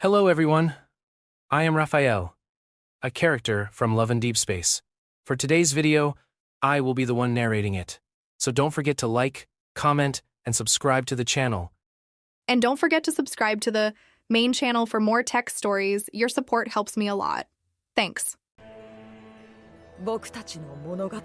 Hello everyone, I am Raphael, a character from Love and Deep Space. For today's video, I will be the one narrating it. So don't forget to like, comment, and subscribe to the channel. And don't forget to subscribe to the main channel for more tech stories. Your support helps me a lot. Thanks. 僕たちの物語を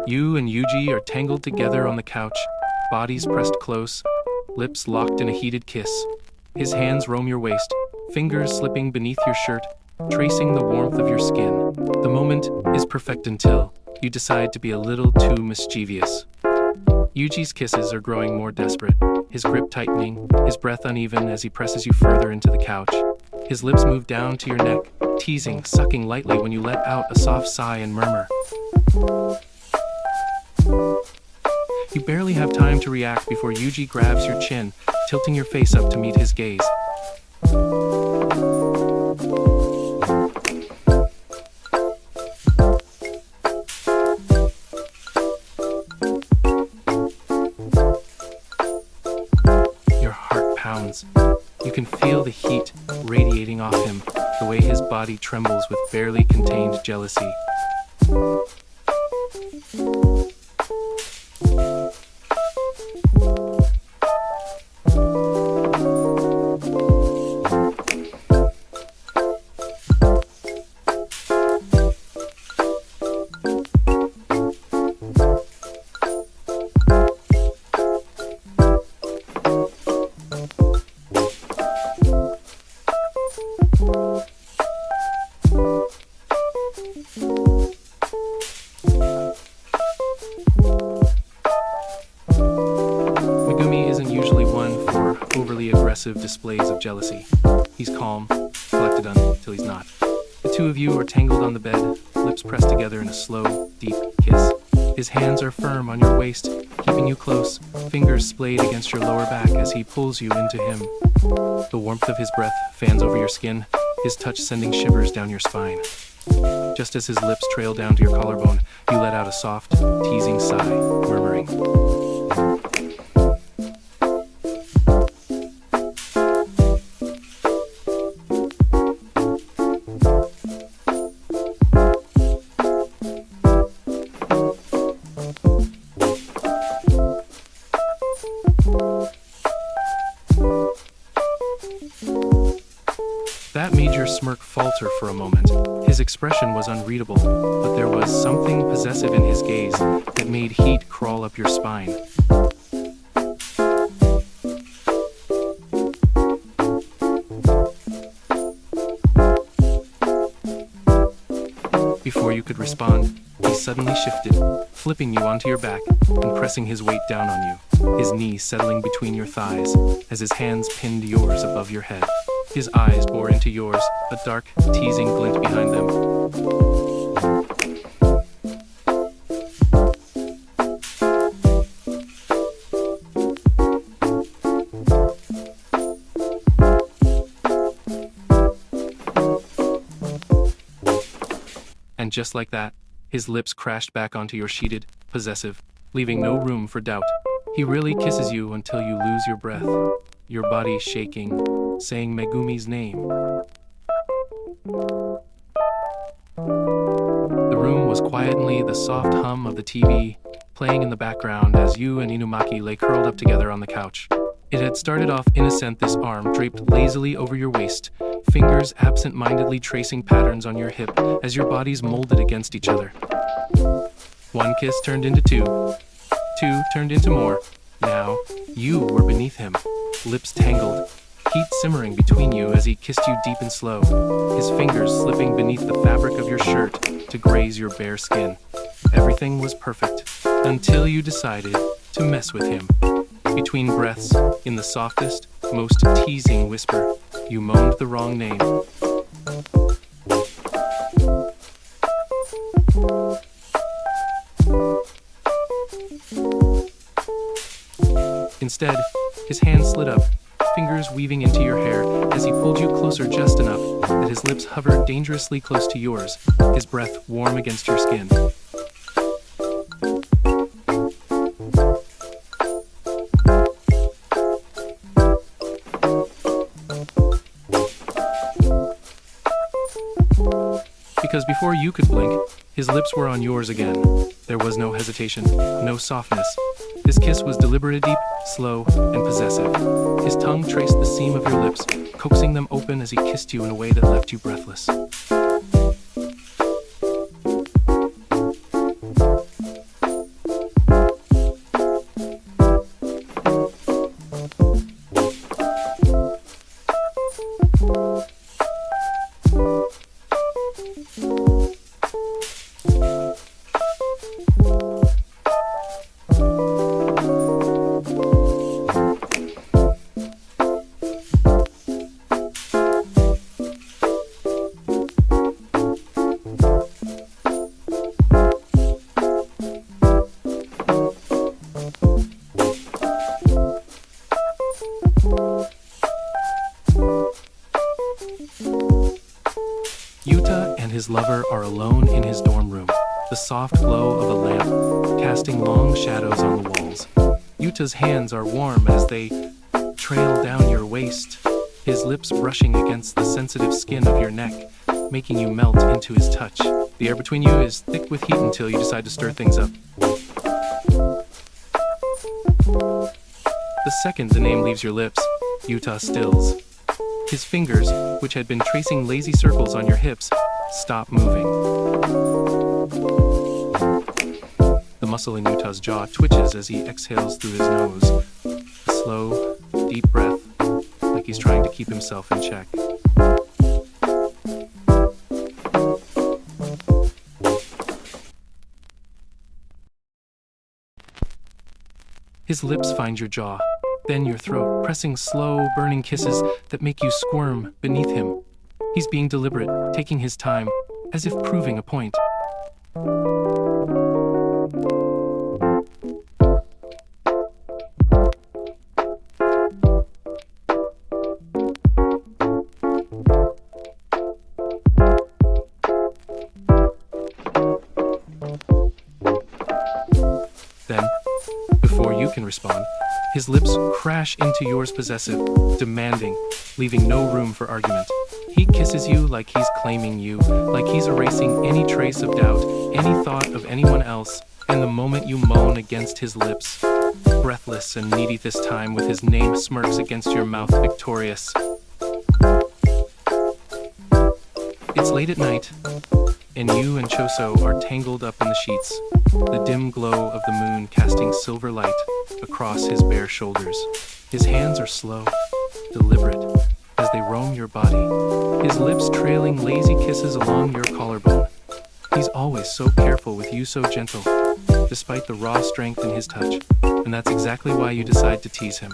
You and Yuji are tangled together on the couch, bodies pressed close, lips locked in a heated kiss. His hands roam your waist, fingers slipping beneath your shirt, tracing the warmth of your skin. The moment is perfect until you decide to be a little too mischievous. Yuji's kisses are growing more desperate, his grip tightening, his breath uneven as he presses you further into the couch. His lips move down to your neck, teasing, sucking lightly when you let out a soft sigh and murmur. You barely have time to react before Yuji grabs your chin, tilting your face up to meet his gaze. Your heart pounds. You can feel the heat radiating off him, the way his body trembles with barely contained jealousy. Megumi isn't usually one for overly aggressive displays of jealousy. He's calm, collected until he's not. The two of you are tangled on the bed, lips pressed together in a slow, deep kiss. His hands are firm on your waist, keeping you close, fingers splayed against your lower back as he pulls you into him. The warmth of his breath fans over your skin, his touch sending shivers down your spine. Just as his lips trail down to your collarbone, you let out a soft, teasing sigh, murmuring. That made your smirk falter for a moment. His expression was unreadable, but there was something possessive in his gaze that made heat crawl up your spine. Before you could respond, he suddenly shifted, flipping you onto your back and pressing his weight down on you, his knees settling between your thighs as his hands pinned yours above your head. His eyes bore into yours, a dark, teasing glint behind them. And just like that, his lips crashed back onto your sheeted, possessive, leaving no room for doubt. He really kisses you until you lose your breath, your body shaking, saying Megumi's name. The room was quietly the soft hum of the TV playing in the background as you and Inumaki lay curled up together on the couch. It had started off innocent, this arm draped lazily over your waist, fingers absent-mindedly tracing patterns on your hip as your bodies molded against each other. One kiss turned into two turned into more. Now, you were beneath him, lips tangled, heat simmering between you as he kissed you deep and slow, his fingers slipping beneath the fabric of your shirt to graze your bare skin. Everything was perfect, until you decided to mess with him. Between breaths, in the softest, most teasing whisper, you moaned the wrong name. Instead, his hand slid up, fingers weaving into your hair as he pulled you closer just enough that his lips hovered dangerously close to yours, his breath warm against your skin. Because before you could blink, his lips were on yours again. There was no hesitation, no softness. This kiss was deliberate, deep, slow, and possessive. His tongue traced the seam of your lips, coaxing them open as he kissed you in a way that left you breathless. Yuta and his lover are alone in his dorm room, the soft glow of a lamp casting long shadows on the walls. Yuta's hands are warm as they trail down your waist, his lips brushing against the sensitive skin of your neck, making you melt into his touch. The air between you is thick with heat until you decide to stir things up. The second the name leaves your lips, Yuta stills. His fingers, which had been tracing lazy circles on your hips, stop moving. The muscle in Yuta's jaw twitches as he exhales through his nose. A slow, deep breath, like he's trying to keep himself in check. His lips find your jaw, then your throat, pressing slow, burning kisses that make you squirm beneath him. He's being deliberate, taking his time, as if proving a point. Then, before you can respond, his lips crash into yours, possessive, demanding, leaving no room for argument. He kisses you like he's claiming you, like he's erasing any trace of doubt, any thought of anyone else, and the moment you moan against his lips, breathless and needy this time, with his name smirks against your mouth, victorious. It's late at night, and you and Choso are tangled up in the sheets, the dim glow of the moon casting silver light across his bare shoulders. His hands are slow, deliberate, as they roam your body, his lips trailing lazy kisses along your collarbone. He's always so careful with you, so gentle, despite the raw strength in his touch, and that's exactly why you decide to tease him.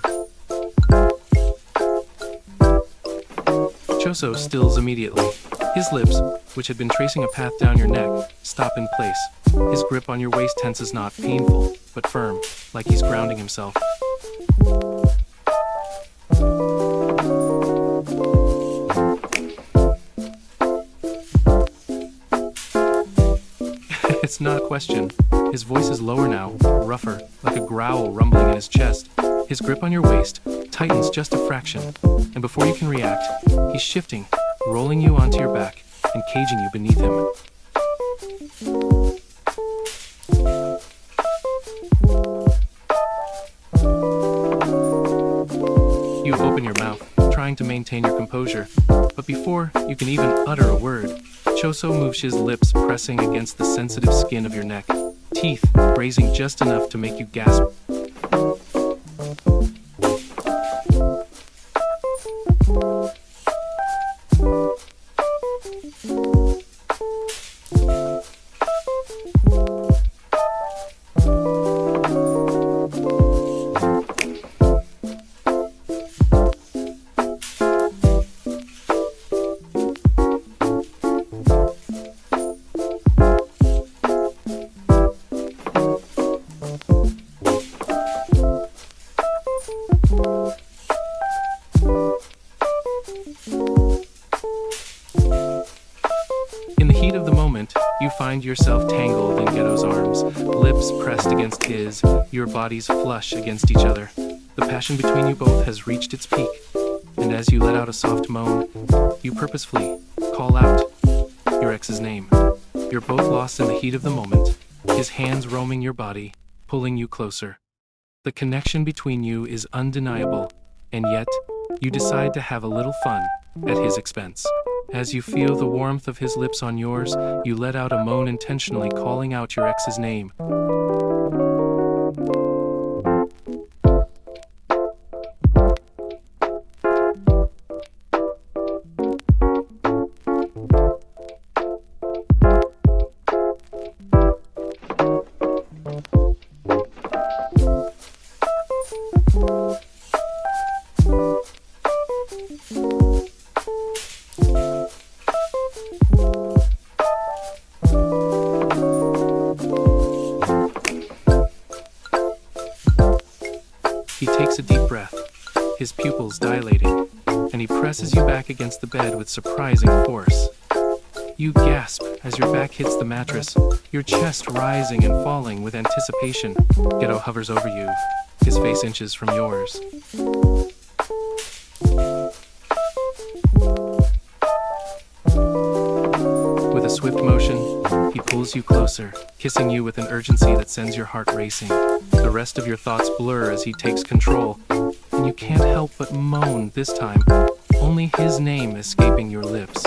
Choso stills immediately. His lips, which had been tracing a path down your neck, stop in place. His grip on your waist tenses, not painful, but firm, like he's grounding himself. It's not a question. His voice is lower now, rougher, like a growl rumbling in his chest. His grip on your waist tightens just a fraction, and before you can react, he's shifting, rolling you onto your back and caging you beneath him. You open your mouth, trying to maintain your composure, but before you can even utter a word, Choso moves his lips, pressing against the sensitive skin of your neck, teeth grazing just enough to make you gasp. heat of the moment, you find yourself tangled in Geto's arms, lips pressed against his, your bodies flush against each other. The passion between you both has reached its peak, and as you let out a soft moan, you purposefully call out your ex's name. You're both lost in the heat of the moment, his hands roaming your body, pulling you closer. The connection between you is undeniable, and yet, you decide to have a little fun at his expense. As you feel the warmth of his lips on yours, you let out a moan intentionally calling out your ex's name. He takes a deep breath, his pupils dilating, and he presses you back against the bed with surprising force. You gasp as your back hits the mattress, your chest rising and falling with anticipation. Geto hovers over you, his face inches from yours. With a swift motion, he pulls you closer, kissing you with an urgency that sends your heart racing. The rest of your thoughts blur as he takes control, and you can't help but moan this time, only his name escaping your lips.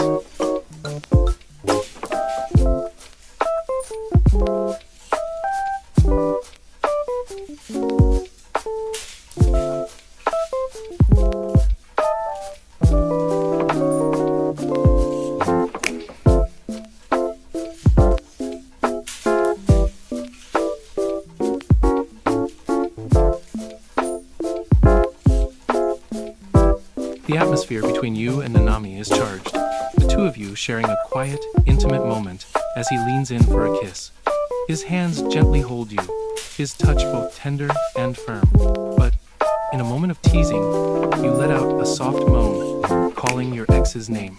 The atmosphere between you and Nanami is charged, the two of you sharing a quiet, intimate moment as he leans in for a kiss. His hands gently hold you, his touch both tender and firm. But in a moment of teasing, you let out a soft moan, calling your ex's name.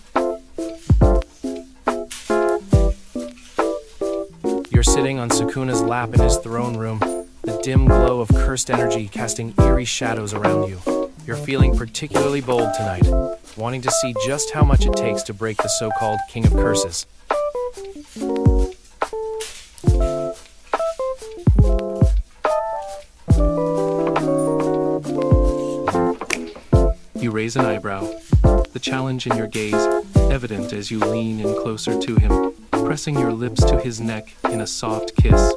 You're sitting on Sukuna's lap in his throne room, the dim glow of cursed energy casting eerie shadows around you. You're feeling particularly bold tonight, wanting to see just how much it takes to break the so-called King of Curses. You raise an eyebrow, the challenge in your gaze evident as you lean in closer to him, pressing your lips to his neck in a soft kiss.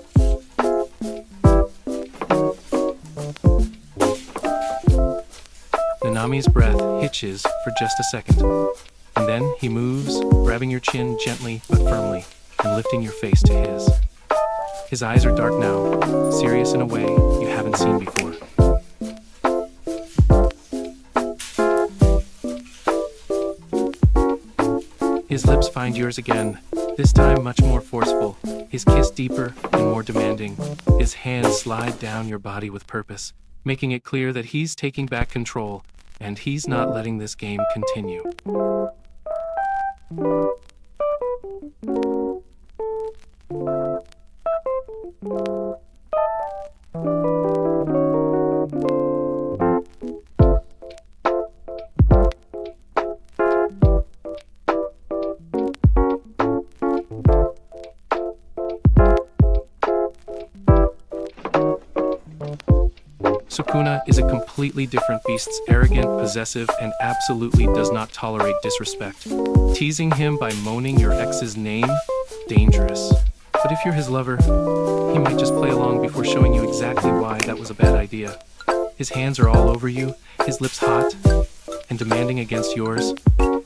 Nanami's breath hitches for just a second, and then he moves, grabbing your chin gently but firmly, and lifting your face to his. His eyes are dark now, serious in a way you haven't seen before. His lips find yours again, this time much more forceful, his kiss deeper and more demanding. His hands slide down your body with purpose, making it clear that he's taking back control, and he's not letting this game continue. Sukuna is a completely different beast, arrogant, possessive, and absolutely does not tolerate disrespect. Teasing him by moaning your ex's name? Dangerous. But if you're his lover, he might just play along before showing you exactly why that was a bad idea. His hands are all over you, his lips hot and demanding against yours.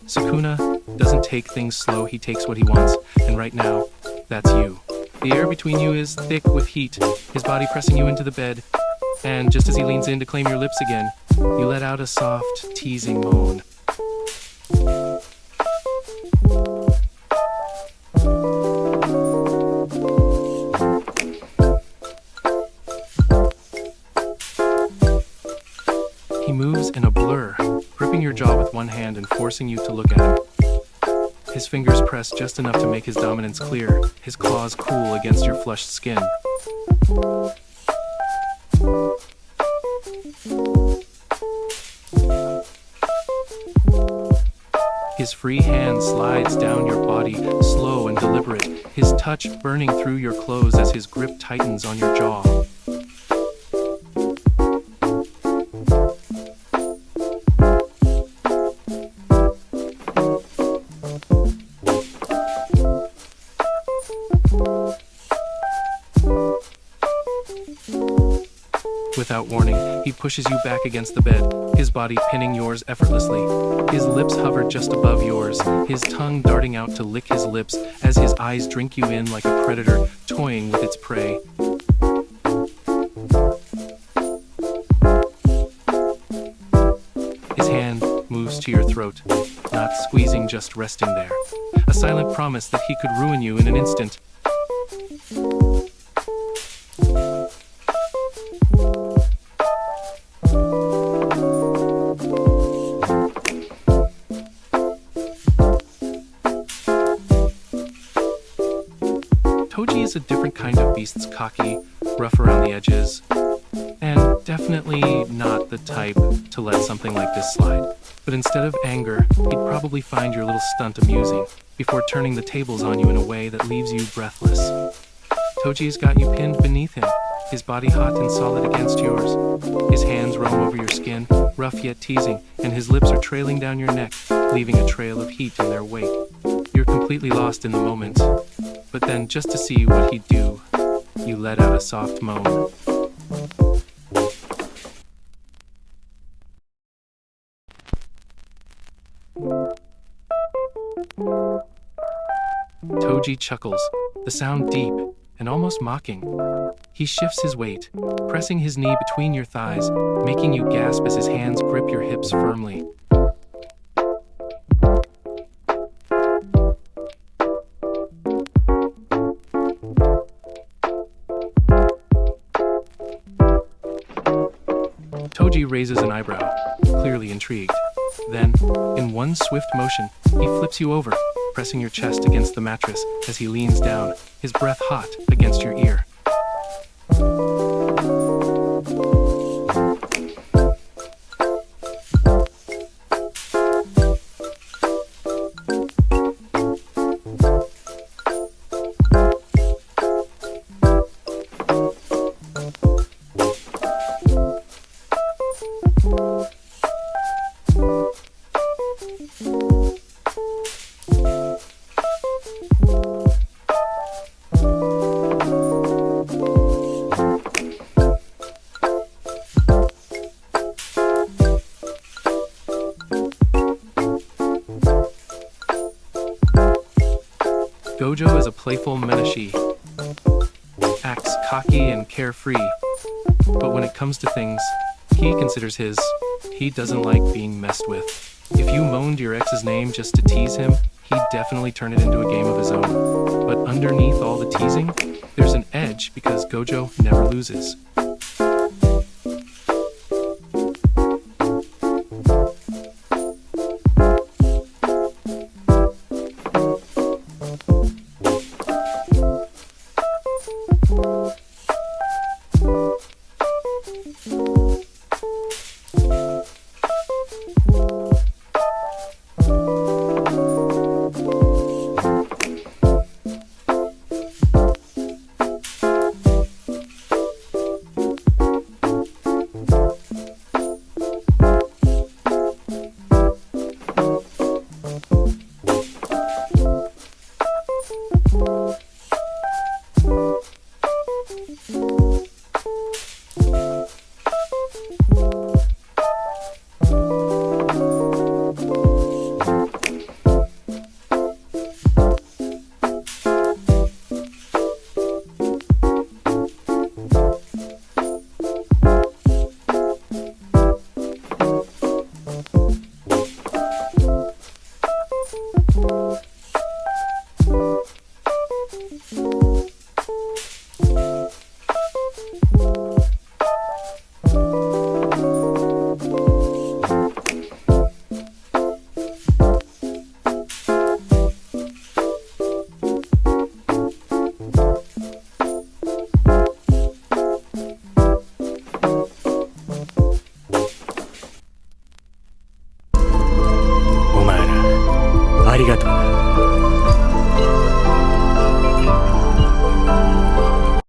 Sukuna doesn't take things slow, he takes what he wants, and right now, that's you. The air between you is thick with heat, his body pressing you into the bed, and just as he leans in to claim your lips again, you let out a soft, teasing moan. He moves in a blur, gripping your jaw with one hand and forcing you to look at him. His fingers press just enough to make his dominance clear, his claws cool against your flushed skin. His free hand slides down your body, slow and deliberate, his touch burning through your clothes as his grip tightens on your jaw. Without warning, he pushes you back against the bed, his body pinning yours effortlessly. His lips hover just above yours, his tongue darting out to lick his lips as his eyes drink you in like a predator toying with its prey. His hand moves to your throat, not squeezing, just resting there. A silent promise that he could ruin you in an instant. Toji is a different kind of beast, cocky, rough around the edges, and definitely not the type to let something like this slide. But instead of anger, he'd probably find your little stunt amusing, before turning the tables on you in a way that leaves you breathless. Toji's got you pinned beneath him, his body hot and solid against yours. His hands roam over your skin, rough yet teasing, and his lips are trailing down your neck, leaving a trail of heat in their wake. You're completely lost in the moment. But then, just to see what he'd do, you let out a soft moan. Toji chuckles, the sound deep and almost mocking. He shifts his weight, pressing his knee between your thighs, making you gasp as his hands grip your hips firmly. Toji raises an eyebrow, clearly intrigued. Then, in one swift motion, he flips you over, pressing your chest against the mattress as he leans down, his breath hot against your ear. Gojo is a playful menace, acts cocky and carefree, but when it comes to things he considers his, he doesn't like being messed with. If you moaned your ex's name just to tease him, he'd definitely turn it into a game of his own. But underneath all the teasing, there's an edge because Gojo never loses. りがとう。